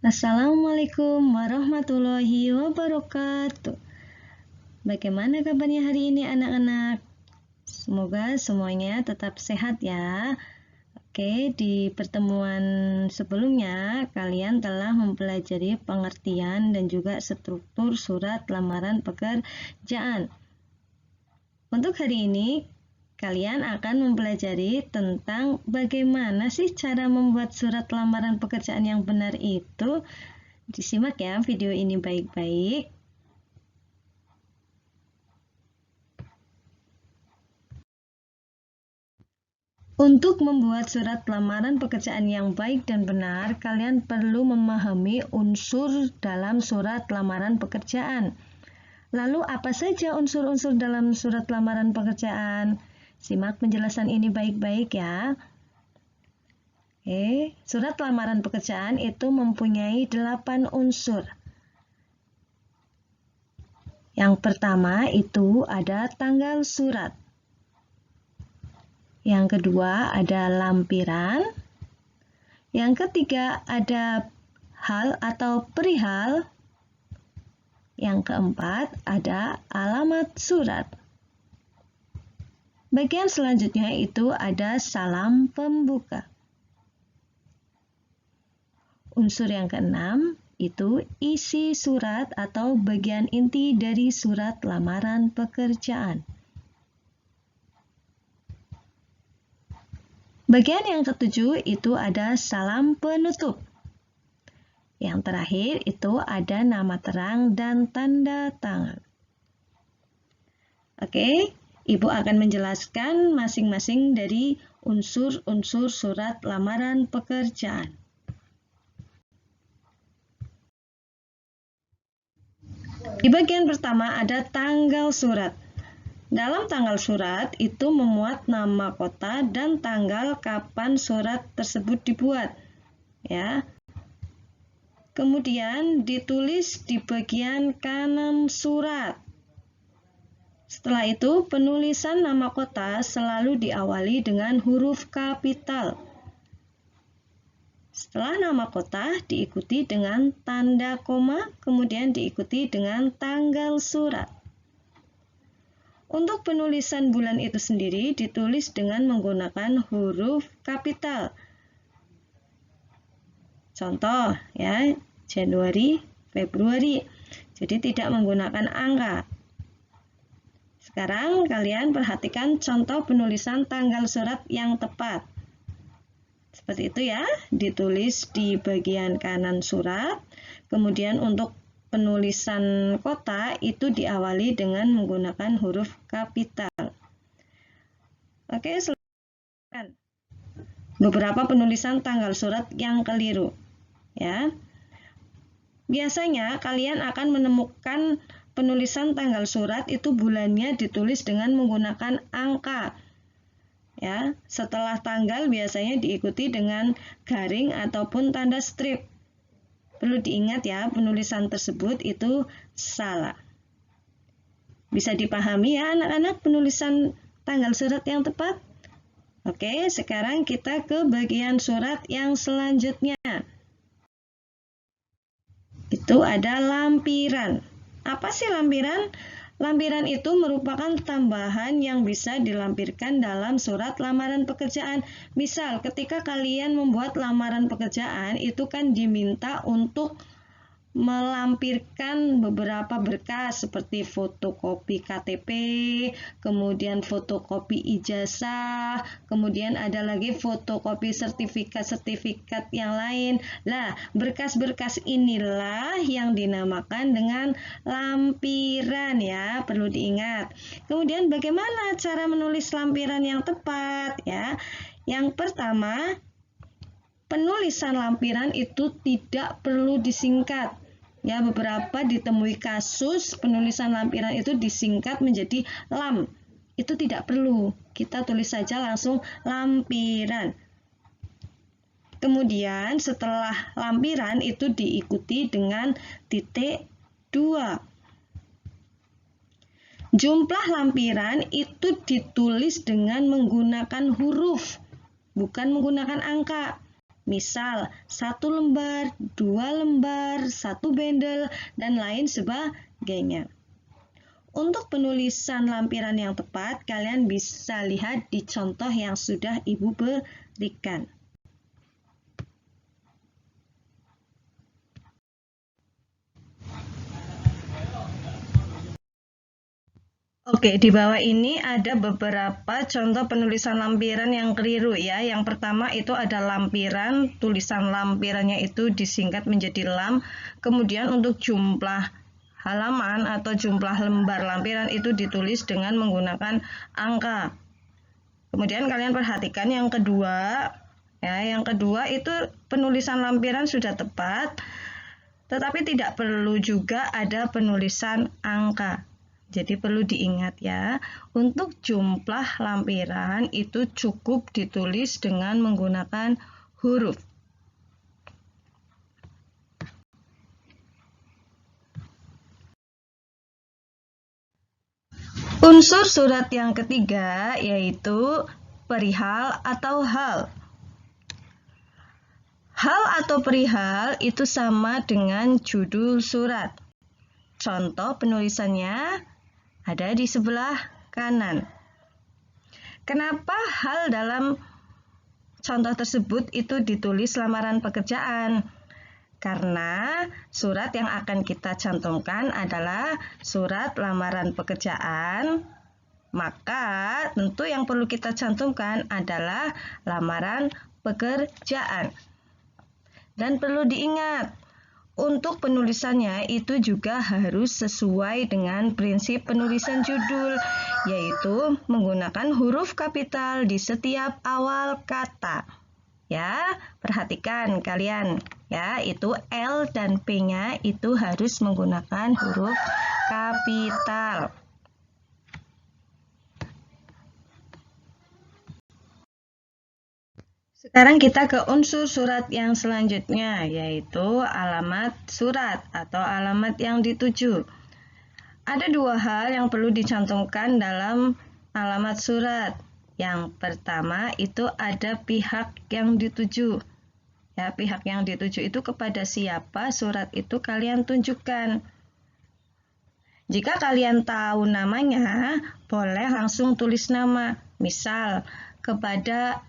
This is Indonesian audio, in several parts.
Assalamualaikum warahmatullahi wabarakatuh. Bagaimana kabarnya hari ini anak-anak? Semoga semuanya tetap sehat ya. Oke, di pertemuan sebelumnya kalian telah mempelajari pengertian dan juga struktur surat lamaran pekerjaan. Untuk hari ini kalian akan mempelajari tentang bagaimana sih cara membuat surat lamaran pekerjaan yang benar itu. Disimak ya video ini baik-baik. Untuk membuat surat lamaran pekerjaan yang baik dan benar, kalian perlu memahami unsur dalam surat lamaran pekerjaan. Lalu apa saja unsur-unsur dalam surat lamaran pekerjaan? Simak penjelasan ini baik-baik ya. Surat lamaran pekerjaan itu mempunyai 8 unsur. Yang pertama itu ada tanggal surat. Yang kedua ada lampiran. Yang ketiga ada hal atau perihal. Yang keempat ada alamat surat. Bagian selanjutnya itu ada salam pembuka. Unsur yang keenam itu isi surat atau bagian inti dari surat lamaran pekerjaan. Bagian yang ketujuh itu ada salam penutup. Yang terakhir itu ada nama terang dan tanda tangan. Oke, Ibu akan menjelaskan masing-masing dari unsur-unsur surat lamaran pekerjaan. Di bagian pertama ada tanggal surat. Dalam tanggal surat itu memuat nama kota dan tanggal kapan surat tersebut dibuat. Ya. Kemudian ditulis di bagian kanan surat. Setelah itu penulisan nama kota selalu diawali dengan huruf kapital. Setelah nama kota diikuti dengan tanda koma, kemudian diikuti dengan tanggal surat. Untuk penulisan bulan itu sendiri ditulis dengan menggunakan huruf kapital. Contoh ya, Januari, Februari. Jadi tidak menggunakan angka. Sekarang kalian perhatikan contoh penulisan tanggal surat yang tepat. Seperti itu ya, ditulis di bagian kanan surat. Kemudian untuk penulisan kota itu diawali dengan menggunakan huruf kapital. Oke, silakan. Beberapa penulisan tanggal surat yang keliru. Ya. Biasanya kalian akan menemukan penulisan tanggal surat itu bulannya ditulis dengan menggunakan angka. Ya, setelah tanggal biasanya diikuti dengan garing ataupun tanda strip. Perlu diingat ya, penulisan tersebut itu salah. Bisa dipahami ya anak-anak penulisan tanggal surat yang tepat? Oke, sekarang kita ke bagian surat yang selanjutnya. Itu ada lampiran. Apa sih lampiran? Lampiran itu merupakan tambahan yang bisa dilampirkan dalam surat lamaran pekerjaan. Misal ketika kalian membuat lamaran pekerjaan itu kan diminta untuk melampirkan beberapa berkas seperti fotokopi KTP, kemudian fotokopi ijazah, kemudian ada lagi fotokopi sertifikat-sertifikat yang lain. Nah, berkas-berkas inilah yang dinamakan dengan lampiran ya, perlu diingat. Kemudian bagaimana cara menulis lampiran yang tepat ya? Yang pertama, penulisan lampiran itu tidak perlu disingkat. Ya, beberapa ditemui kasus penulisan lampiran itu disingkat menjadi lam. Itu tidak perlu. Kita tulis saja langsung lampiran. Kemudian setelah lampiran itu diikuti dengan titik 2. Jumlah lampiran itu ditulis dengan menggunakan huruf, bukan menggunakan angka. Misal, 1 lembar, 2 lembar, 1 bendel, dan lain sebagainya. Untuk penulisan lampiran yang tepat, kalian bisa lihat di contoh yang sudah Ibu berikan. Oke, di bawah ini ada beberapa contoh penulisan lampiran yang keliru ya. Yang pertama itu ada lampiran, tulisan lampirannya itu disingkat menjadi lam. Kemudian untuk jumlah halaman atau jumlah lembar lampiran itu ditulis dengan menggunakan angka. Kemudian kalian perhatikan yang kedua, ya, yang kedua itu penulisan lampiran sudah tepat, tetapi tidak perlu juga ada penulisan angka. Jadi perlu diingat ya, untuk jumlah lampiran itu cukup ditulis dengan menggunakan huruf. Unsur surat yang ketiga yaitu perihal atau hal. Hal atau perihal itu sama dengan judul surat. Contoh penulisannya ada di sebelah kanan. Kenapa hal dalam contoh tersebut itu ditulis lamaran pekerjaan? Karena surat yang akan kita cantumkan adalah surat lamaran pekerjaan, maka tentu yang perlu kita cantumkan adalah lamaran pekerjaan. Dan perlu diingat, untuk penulisannya itu juga harus sesuai dengan prinsip penulisan judul, yaitu menggunakan huruf kapital di setiap awal kata. Ya, perhatikan kalian ya, itu L dan P-nya itu harus menggunakan huruf kapital. Sekarang kita ke unsur surat yang selanjutnya, yaitu alamat surat atau alamat yang dituju. Ada dua hal yang perlu dicantumkan dalam alamat surat. Yang pertama itu ada pihak yang dituju. Ya, pihak yang dituju itu kepada siapa surat itu kalian tunjukkan. Jika kalian tahu namanya, boleh langsung tulis nama. Misal, kepada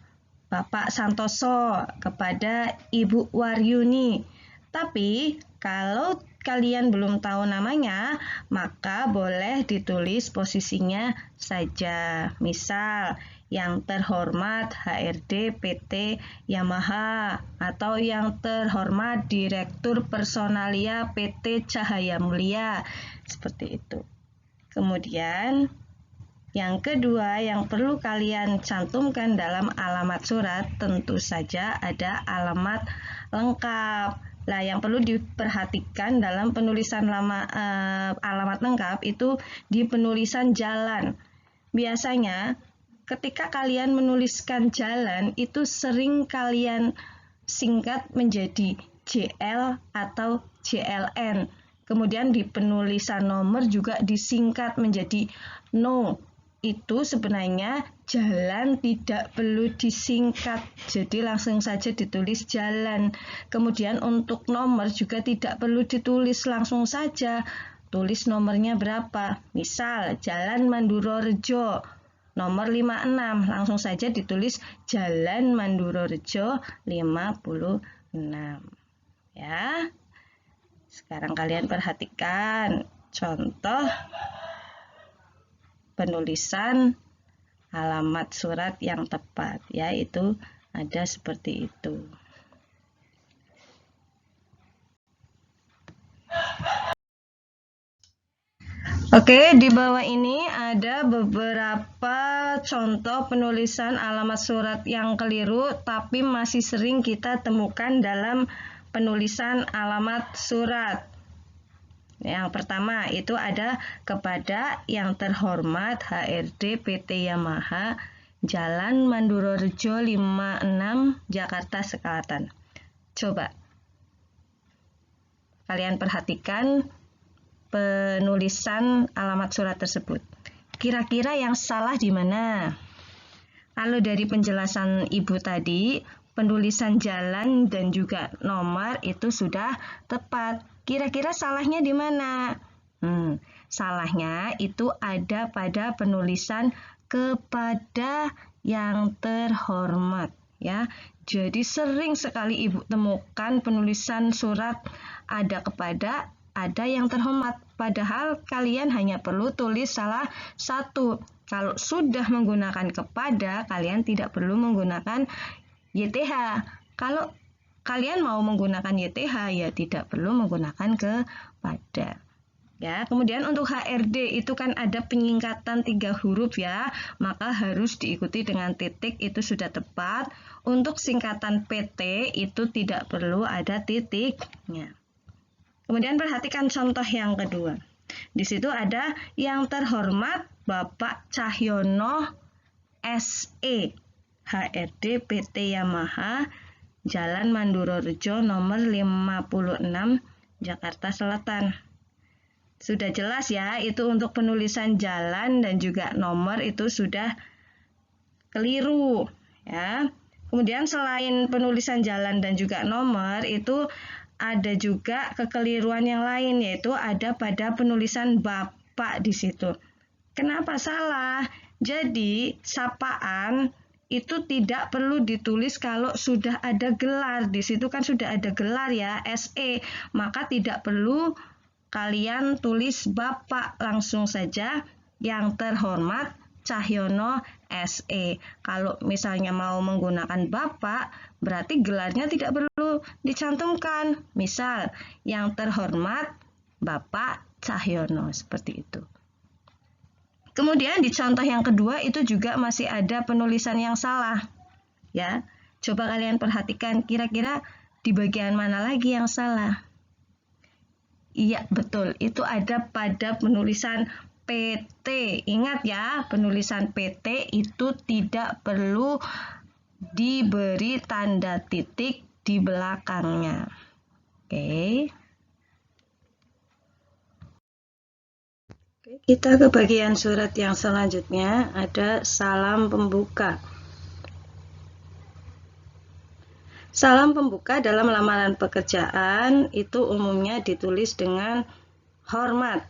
Bapak Santoso, kepada Ibu Waryuni. Tapi, kalau kalian belum tahu namanya, maka boleh ditulis posisinya saja. Misal, yang terhormat HRD PT Yamaha atau yang terhormat Direktur Personalia PT Cahaya Mulia, seperti itu. Kemudian yang kedua yang perlu kalian cantumkan dalam alamat surat tentu saja ada alamat lengkap. Nah, yang perlu diperhatikan dalam penulisan alamat lengkap itu di penulisan jalan. Biasanya ketika kalian menuliskan jalan itu sering kalian singkat menjadi JL atau JLN. Kemudian di penulisan nomor juga disingkat menjadi no. Itu sebenarnya jalan tidak perlu disingkat, jadi langsung saja ditulis jalan. Kemudian untuk nomor juga tidak perlu ditulis langsung saja, tulis nomornya berapa. Misal Jalan Mandurorejo nomor 56, langsung saja ditulis Jalan Mandurorejo 56. Ya. Sekarang kalian perhatikan contoh penulisan alamat surat yang tepat, yaitu ada seperti itu. Oke, di bawah ini ada beberapa contoh penulisan alamat surat yang keliru, tapi masih sering kita temukan dalam penulisan alamat surat. Yang pertama itu ada kepada yang terhormat HRD PT Yamaha Jalan Mandurorejo 56 Jakarta Selatan. Coba kalian perhatikan penulisan alamat surat tersebut. Kira-kira yang salah di mana? Kalau dari penjelasan Ibu tadi, penulisan jalan dan juga nomor itu sudah tepat. Kira-kira salahnya di mana? Salahnya itu ada pada penulisan kepada yang terhormat, ya. Jadi sering sekali Ibu temukan penulisan surat ada kepada, ada yang terhormat. Padahal kalian hanya perlu tulis salah satu. Kalau sudah menggunakan kepada, kalian tidak perlu menggunakan YTH. Kalau kalian mau menggunakan YTH, ya tidak perlu menggunakan kepada. Ya, kemudian untuk HRD itu kan ada penyingkatan 3 huruf ya, maka harus diikuti dengan titik, itu sudah tepat. Untuk singkatan PT itu tidak perlu ada titiknya. Kemudian perhatikan contoh yang kedua. Di situ ada yang terhormat Bapak Cahyono SE, HRD PT Yamaha, Jalan Mandurorejo nomor 56, Jakarta Selatan. Sudah jelas ya, itu untuk penulisan jalan dan juga nomor itu sudah keliru ya. Kemudian selain penulisan jalan dan juga nomor itu ada juga kekeliruan yang lain, yaitu ada pada penulisan Bapak di situ. Kenapa salah? Jadi sapaan itu tidak perlu ditulis kalau sudah ada gelar. Di situ kan sudah ada gelar ya, SE, maka tidak perlu kalian tulis Bapak, langsung saja yang terhormat Cahyono SE. Kalau misalnya mau menggunakan Bapak, berarti gelarnya tidak perlu dicantumkan. Misal, yang terhormat Bapak Cahyono, seperti itu. Kemudian di contoh yang kedua itu juga masih ada penulisan yang salah. Ya, coba kalian perhatikan kira-kira di bagian mana lagi yang salah. Iya, betul. Itu ada pada penulisan PT. Ingat ya, penulisan PT itu tidak perlu diberi tanda titik di belakangnya. Oke. Kita ke bagian surat yang selanjutnya, ada salam pembuka. Salam pembuka dalam lamaran pekerjaan itu umumnya ditulis dengan hormat.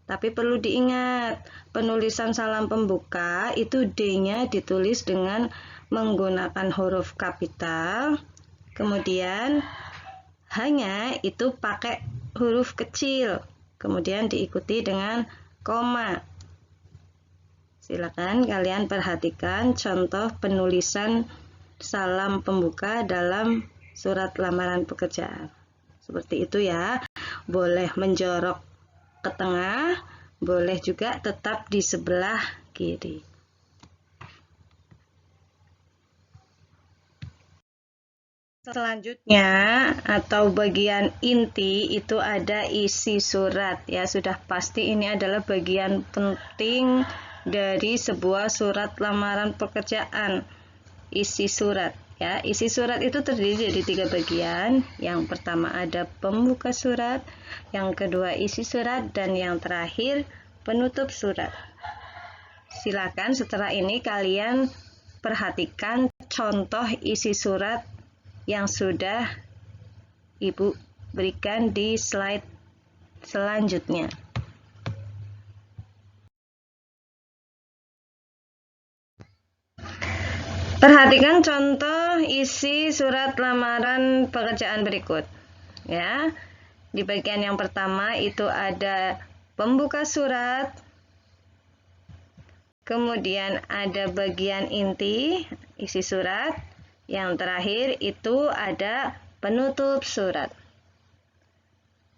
Tapi perlu diingat, penulisan salam pembuka itu D-nya ditulis dengan menggunakan huruf kapital. Kemudian hanya itu pakai huruf kecil. Kemudian diikuti dengan koma. Silakan kalian perhatikan contoh penulisan salam pembuka dalam surat lamaran pekerjaan. Seperti itu ya. Boleh menjorok ke tengah, boleh juga tetap di sebelah kiri. Selanjutnya atau bagian inti itu ada isi surat ya, sudah pasti ini adalah bagian penting dari sebuah surat lamaran pekerjaan. Isi surat ya, isi surat itu terdiri dari 3 bagian. Yang pertama ada pembuka surat, yang kedua isi surat, dan yang terakhir penutup surat. Silakan setelah ini kalian perhatikan contoh isi surat yang sudah Ibu berikan di slide selanjutnya. Perhatikan contoh isi surat lamaran pekerjaan berikut. Ya, di bagian yang pertama itu ada pembuka surat, kemudian ada bagian inti isi surat, yang terakhir itu ada penutup surat.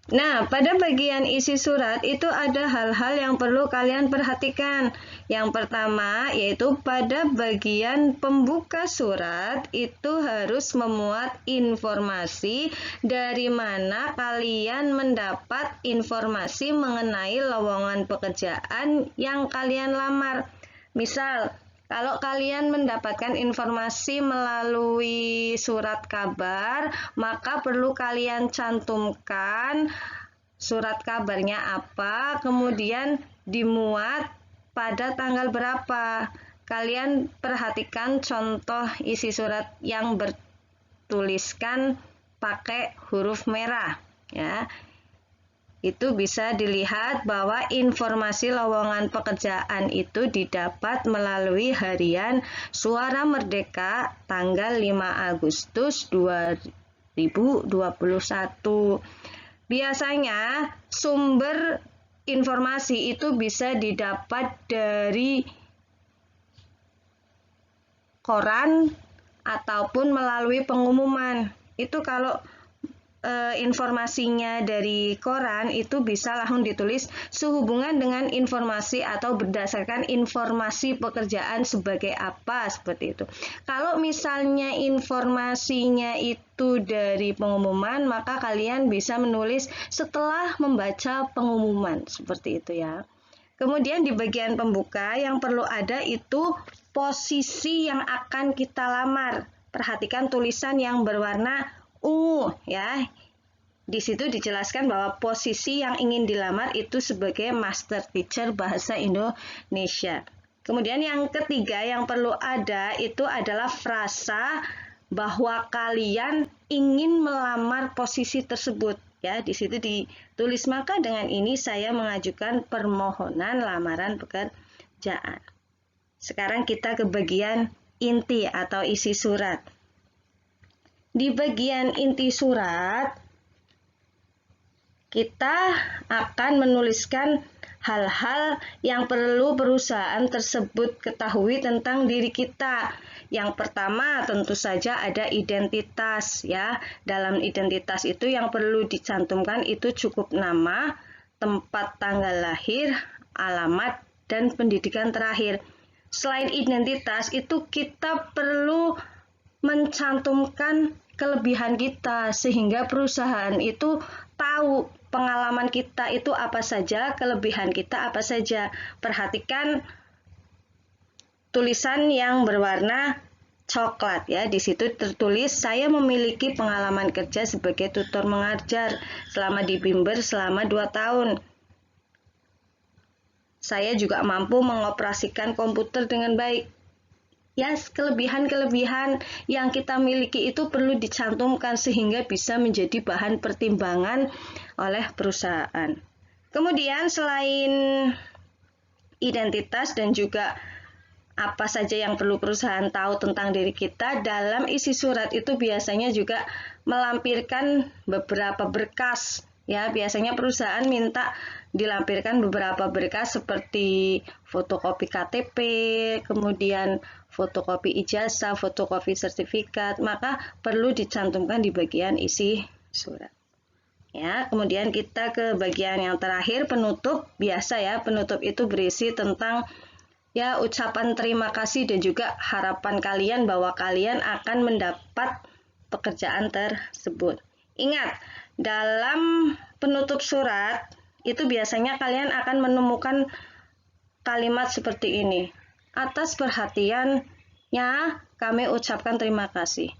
Nah, pada bagian isi surat itu ada hal-hal yang perlu kalian perhatikan. Yang pertama yaitu pada bagian pembuka surat itu harus memuat informasi dari mana kalian mendapat informasi mengenai lowongan pekerjaan yang kalian lamar. Misal, kalau kalian mendapatkan informasi melalui surat kabar, maka perlu kalian cantumkan surat kabarnya apa, kemudian dimuat pada tanggal berapa. kalian perhatikan contoh isi surat yang bertuliskan pakai huruf merah ya. Itu bisa dilihat bahwa informasi lowongan pekerjaan itu didapat melalui harian Suara Merdeka tanggal 5 Agustus 2021. Biasanya sumber informasi itu bisa didapat dari koran ataupun melalui pengumuman. Itu kalau informasinya dari koran itu bisa langsung ditulis sehubungan dengan informasi atau berdasarkan informasi pekerjaan sebagai apa, seperti itu. Kalau misalnya informasinya itu dari pengumuman, maka kalian bisa menulis setelah membaca pengumuman, seperti itu ya. Kemudian di bagian pembuka yang perlu ada itu posisi yang akan kita lamar. Perhatikan tulisan yang berwarna ungu ya. Di situ dijelaskan bahwa posisi yang ingin dilamar itu sebagai master teacher bahasa Indonesia. Kemudian yang ketiga yang perlu ada itu adalah frasa bahwa kalian ingin melamar posisi tersebut. Ya, di situ ditulis, maka dengan ini saya mengajukan permohonan lamaran pekerjaan. Sekarang kita ke bagian inti atau isi surat. Di bagian inti surat, kita akan menuliskan hal-hal yang perlu perusahaan tersebut ketahui tentang diri kita. Yang pertama tentu saja ada identitas ya. Dalam identitas itu yang perlu dicantumkan itu cukup nama, tempat tanggal lahir, alamat, dan pendidikan terakhir. Selain identitas itu kita perlu mencantumkan kelebihan kita sehingga perusahaan itu tahu pengalaman kita itu apa saja, kelebihan kita apa saja. Perhatikan tulisan yang berwarna coklat ya. Di situ tertulis saya memiliki pengalaman kerja sebagai tutor mengajar selama di Bimber selama 2 tahun. Saya juga mampu mengoperasikan komputer dengan baik. Ya, kelebihan-kelebihan yang kita miliki itu perlu dicantumkan sehingga bisa menjadi bahan pertimbangan oleh perusahaan. Kemudian selain identitas dan juga apa saja yang perlu perusahaan tahu tentang diri kita, dalam isi surat itu biasanya juga melampirkan beberapa berkas. Ya, biasanya perusahaan minta dilampirkan beberapa berkas seperti fotokopi KTP, kemudian fotokopi ijazah, fotokopi sertifikat, maka perlu dicantumkan di bagian isi surat. Ya, kemudian kita ke bagian yang terakhir, penutup. Biasa ya, penutup itu berisi tentang ya ucapan terima kasih dan juga harapan kalian bahwa kalian akan mendapat pekerjaan tersebut. Ingat, dalam penutup surat itu biasanya kalian akan menemukan kalimat seperti ini. Atas perhatiannya kami ucapkan terima kasih.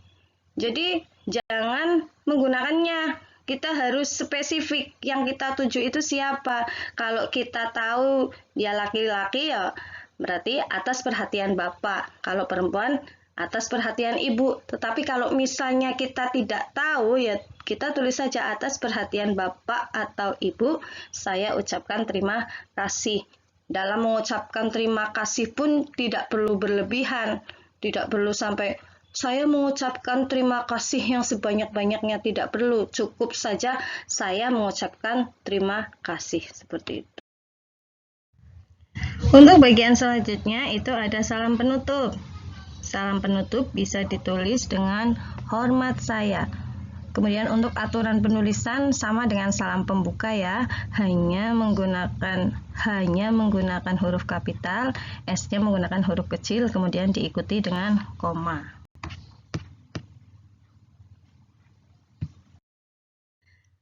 Jadi jangan menggunakannya. Kita harus spesifik, yang kita tuju itu siapa. Kalau kita tahu dia laki-laki ya berarti atas perhatian bapak. Kalau perempuan atas perhatian ibu. Tetapi kalau misalnya kita tidak tahu ya kita tulis saja atas perhatian bapak atau ibu saya ucapkan terima kasih. Dalam mengucapkan terima kasih pun tidak perlu berlebihan. Tidak perlu sampai saya mengucapkan terima kasih yang sebanyak-banyaknya, tidak perlu. Cukup saja saya mengucapkan terima kasih seperti itu. Untuk bagian selanjutnya itu ada salam penutup. Salam penutup bisa ditulis dengan hormat saya. Kemudian untuk aturan penulisan sama dengan salam pembuka ya, hanya menggunakan huruf kapital, S-nya menggunakan huruf kecil, kemudian diikuti dengan koma.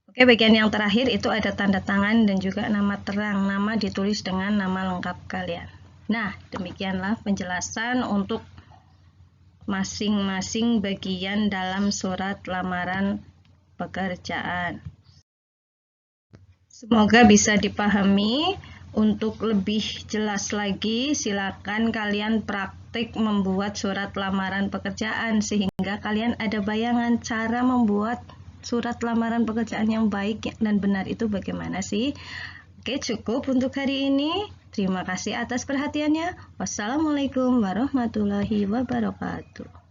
Oke, bagian yang terakhir itu ada tanda tangan dan juga nama terang. Nama ditulis dengan nama lengkap kalian. Nah, demikianlah penjelasan untuk masing-masing bagian dalam surat lamaran pekerjaan. Semoga bisa dipahami. Untuk lebih jelas lagi, silakan kalian praktek praktik membuat surat lamaran pekerjaan sehingga kalian ada bayangan cara membuat surat lamaran pekerjaan yang baik dan benar itu bagaimana sih. Oke, cukup untuk hari ini. Terima kasih atas perhatiannya. Wassalamualaikum warahmatullahi wabarakatuh.